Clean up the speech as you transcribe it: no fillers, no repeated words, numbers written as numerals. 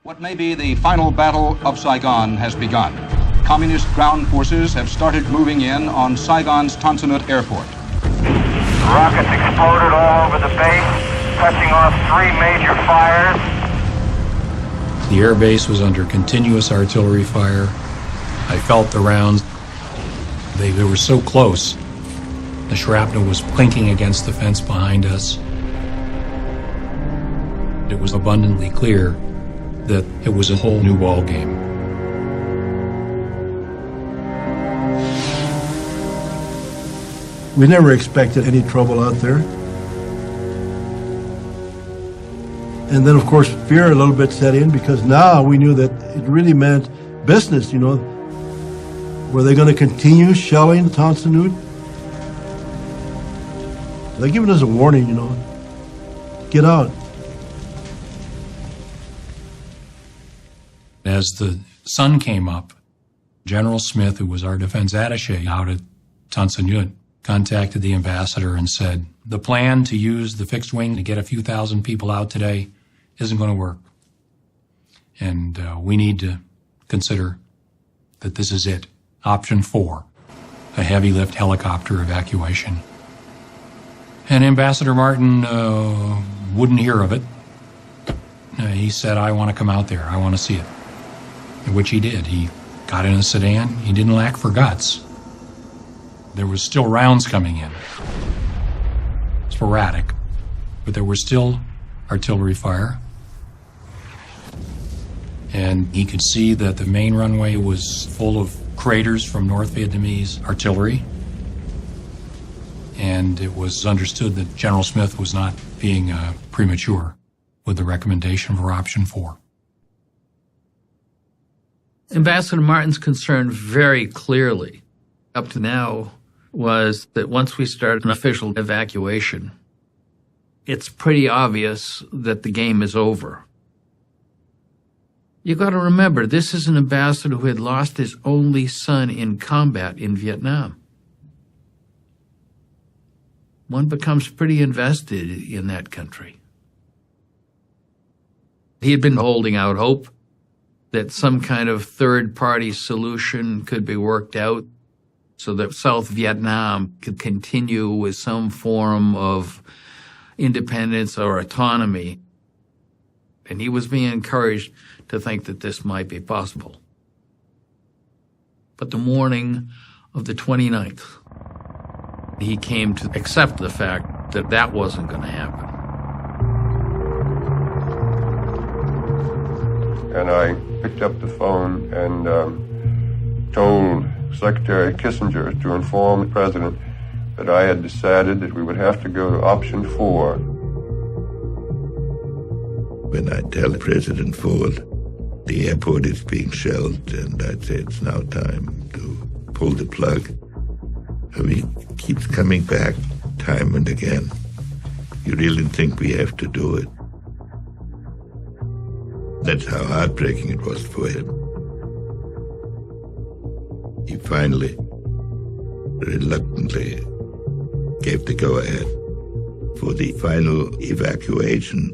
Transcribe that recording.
What may be the final battle of Saigon has begun. Communist ground forces have started moving in on Saigon's Tan Son Nhut Airport. Rockets exploded all over the base, touching off 3 major fires. The air base was under continuous artillery fire. I felt the rounds. They were so close. The shrapnel was clinking against the fence behind us. It was abundantly clear that it was a whole new ball game. We never expected any trouble out there. And then, of course, fear a little bit set in because now we knew that it really meant business, you know. Were they going to continue shelling Tan Son Nhut? They're giving us a warning, you know. Get out. As the sun came up, General Smith, who was our defense attaché out at Tan Son Nhut, contacted the ambassador and said, the plan to use the fixed wing to get a few thousand people out today isn't going to work. And we need to consider that this is it. Option 4, a heavy lift helicopter evacuation. And Ambassador Martin wouldn't hear of it. He said, I want to come out there. I want to see it. Which he did. He got in a sedan. He didn't lack for guts. There was still rounds coming in. Sporadic. But there was still artillery fire. And he could see that the main runway was full of craters from North Vietnamese artillery. And it was understood that General Smith was not being premature with the recommendation for option 4. Ambassador Martin's concern very clearly, up to now, was that once we start an official evacuation, it's pretty obvious that the game is over. You got to remember, this is an ambassador who had lost his only son in combat in Vietnam. One becomes pretty invested in that country. He had been holding out hope that some kind of third-party solution could be worked out so that South Vietnam could continue with some form of independence or autonomy. And he was being encouraged to think that this might be possible. But the morning of the 29th, he came to accept the fact that that wasn't going to happen. And I picked up the phone and told Secretary Kissinger to inform the President that I had decided that we would have to go to option 4. When I tell President Ford the airport is being shelled and I'd say it's now time to pull the plug, he keeps coming back time and again. You really think we have to do it? That's how heartbreaking it was for him. He finally, reluctantly, gave the go-ahead for the final evacuation.